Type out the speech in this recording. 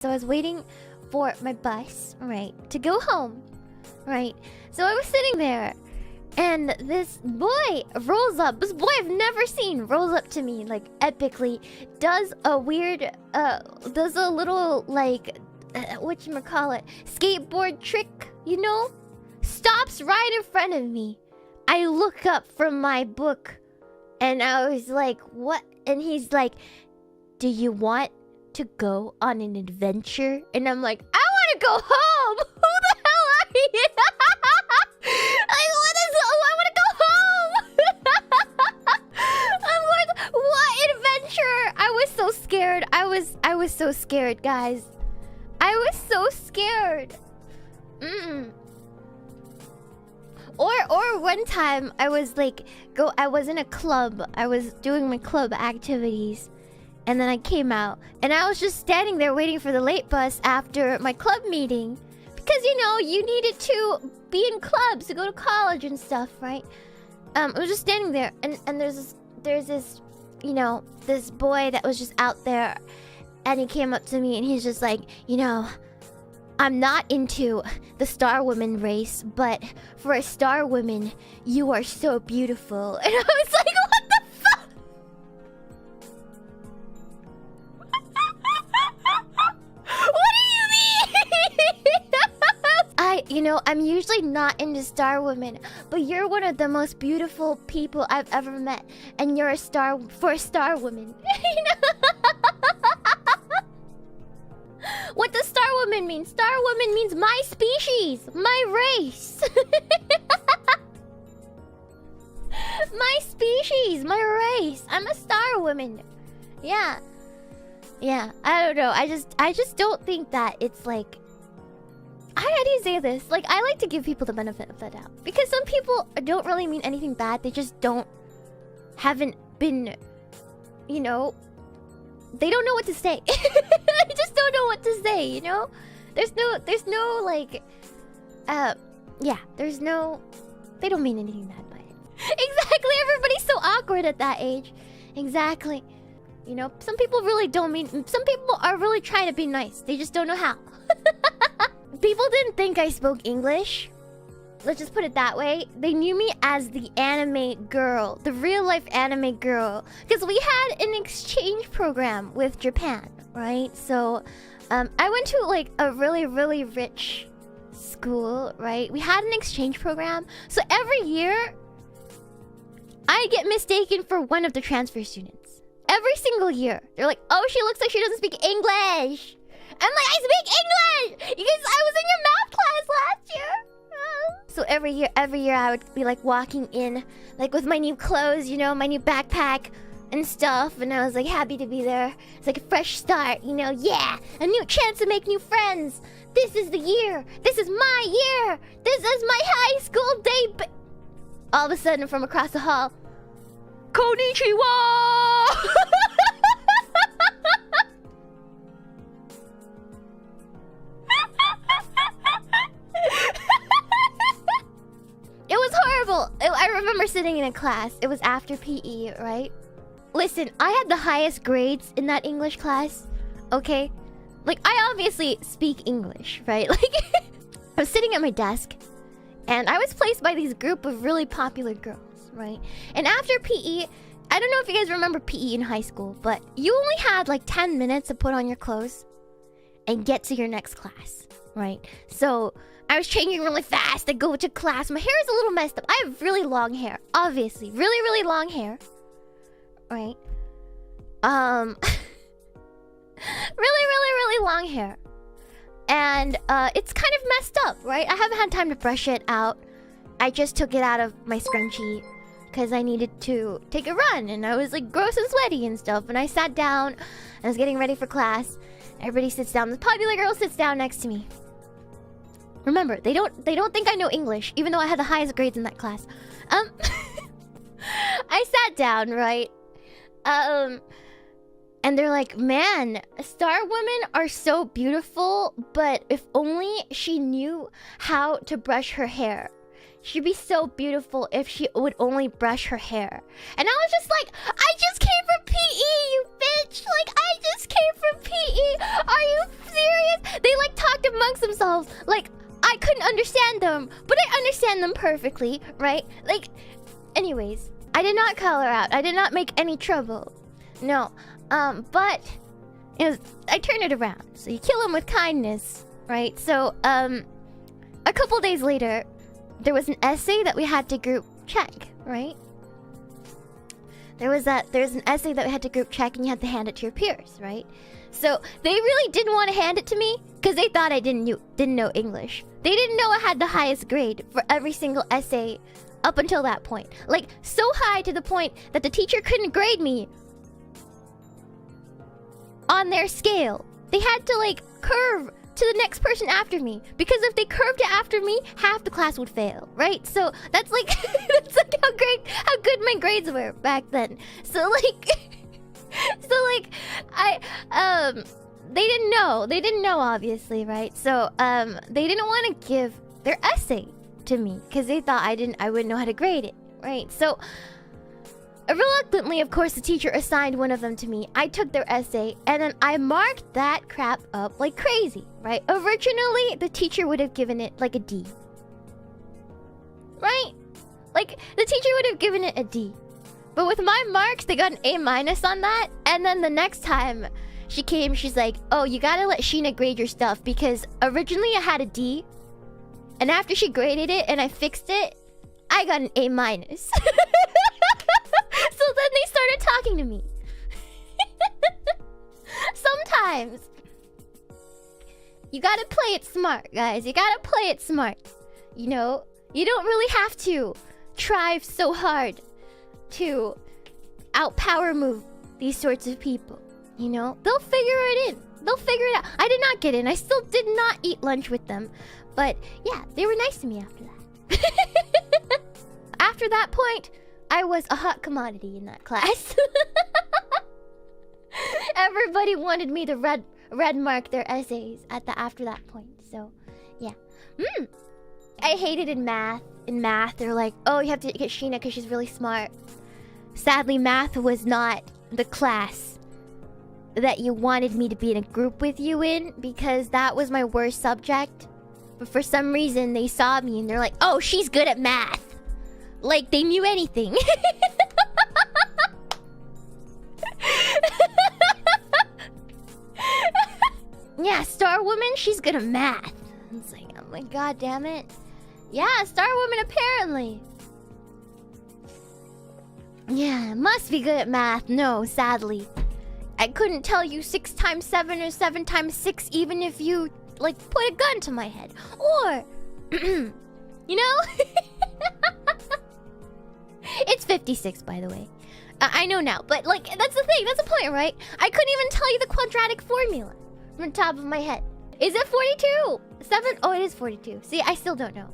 So I was waiting for my bus, right, to go home, right? So I was sitting there, and this boy rolls up. This boy I've never seen rolls up to me, like, epically, does a weird, does a little, like, whatchamacallit, skateboard trick, you know? Stops right in front of me. I look up from my book, and I was like, what? And he's like, do you want to go on an adventure? And I'm like, I want to go home. Who the hell are you? Like, what is? Oh, I want to go home. I'm like, what adventure? I was so scared. I was so scared, guys. I was so scared. Or one time I was like, I was in a club. I was doing my club activities. And then I came out, and I was just standing there waiting for the late bus after my club meeting. Because, you know, you needed to be in clubs to go to college and stuff, right? I was just standing there, and there's this, you know, this boy that was just out there. And he came up to me, and he's just like, you know, I'm not into the star woman race, but for a star woman, you are so beautiful. And I was like, what the fuck? I'm usually not into star women, but you're one of the most beautiful people I've ever met, and you're a star for a star woman. You know? What does star woman mean? Star woman means my species, my race. My species, my race. I'm a star woman. Yeah. Yeah, I don't know. I just don't think that it's like, how do you say this? Like, I like to give people the benefit of the doubt. Because some people don't really mean anything bad. They just haven't been, you know, they don't know what to say. They just don't know what to say, you know? There's no, like, yeah, they don't mean anything bad by it. Exactly, everybody's so awkward at that age. Exactly. You know, some people really don't mean, some people are really trying to be nice. They just don't know how. People didn't think I spoke English. Let's just put it that way. They knew me as the anime girl, the real life anime girl. Because we had an exchange program with Japan, right? So, I went to like a really, really rich school, right? We had an exchange program. So every year, I get mistaken for one of the transfer students. Every single year. They're like, oh, she looks like she doesn't speak English. I'm like, I speak English! Because I was in your math class last year. So every year I would be like walking in, like with my new clothes, you know, my new backpack and stuff. And I was like happy to be there. It's like a fresh start, you know, yeah! A new chance to make new friends. This is the year. This is my year. This is my high school day. All of a sudden from across the hall, Konnichiwa! It was horrible. I remember sitting in a class. It was after PE, right? Listen, I had the highest grades in that English class, okay? Like, I obviously speak English, right? Like, I was sitting at my desk, and I was placed by this group of really popular girls, right? And after PE, I don't know if you guys remember PE in high school, but you only had like 10 minutes to put on your clothes and get to your next class, right? So I was changing really fast. I go to class. My hair is a little messed up. I have really long hair, obviously. Really, really long hair. Right? Really, really, really long hair. And it's kind of messed up, right? I haven't had time to brush it out. I just took it out of my scrunchie because I needed to take a run. And I was like gross and sweaty and stuff. And I sat down. I was getting ready for class. Everybody sits down. This popular girl sits down next to me. Remember, they don't think I know English, even though I had the highest grades in that class. I sat down, right? And they're like, man, star women are so beautiful, but if only she knew how to brush her hair. she'd be so beautiful if she would only brush her hair. And I was just like, I just came from PE, you bitch! Like, I just came from PE! Are you serious? They like talked amongst themselves. Like, I couldn't understand them, but I understand them perfectly, right? Like, anyways, I did not call her out. I did not make any trouble. No, but I turned it around. So you kill them with kindness, right? So, a couple days later, there was an essay that we had to group check, right? There's an essay that we had to group check, and you had to hand it to your peers, right? So they really didn't want to hand it to me because they thought I didn't know English. They didn't know I had the highest grade for every single essay up until that point. Like, so high to the point that the teacher couldn't grade me on their scale. They had to, like, curve to the next person after me, because if they curved it after me, half the class would fail, right? So that's like that's like how good my grades were back then. So like they didn't know obviously, right? So they didn't want to give their essay to me because they thought I wouldn't know how to grade it, right? So reluctantly, of course, the teacher assigned one of them to me. I took their essay, and then I marked that crap up like crazy, right? Originally, the teacher would have given it like a D. Right? Like, the teacher would have given it a D. But with my marks, they got an A- on that. And then the next time she came, she's like, oh, you gotta let Shiina grade your stuff, because originally I had a D. And after she graded it and I fixed it, I got an A-. So then they started talking to me. Sometimes you gotta play it smart, guys. You gotta play it smart. You know, you don't really have to try so hard to outpower move these sorts of people. You know, they'll figure it in. They'll figure it out. I did not get in. I still did not eat lunch with them. But yeah, they were nice to me after that. After that point, I was a hot commodity in that class. Everybody wanted me to red mark their essays after that point. So, yeah. I hated in math. In math, they're like, oh, you have to get Shiina because she's really smart. Sadly, math was not the class that you wanted me to be in a group with you in, because that was my worst subject. But for some reason, they saw me and they're like, oh, she's good at math. Like they knew anything. Yeah, Star Woman, she's good at math. It's like, oh my god, damn it. Yeah, Star Woman apparently. Yeah, must be good at math. No, sadly. I couldn't tell you 6 times 7 or 7 times 6 even if you, like, put a gun to my head. Or, you know? It's 56, by the way. I know now, but, like, that's the thing. That's the point, right? I couldn't even tell you the quadratic formula from the top of my head. Is it 42? 7? Oh, it is 42. See, I still don't know.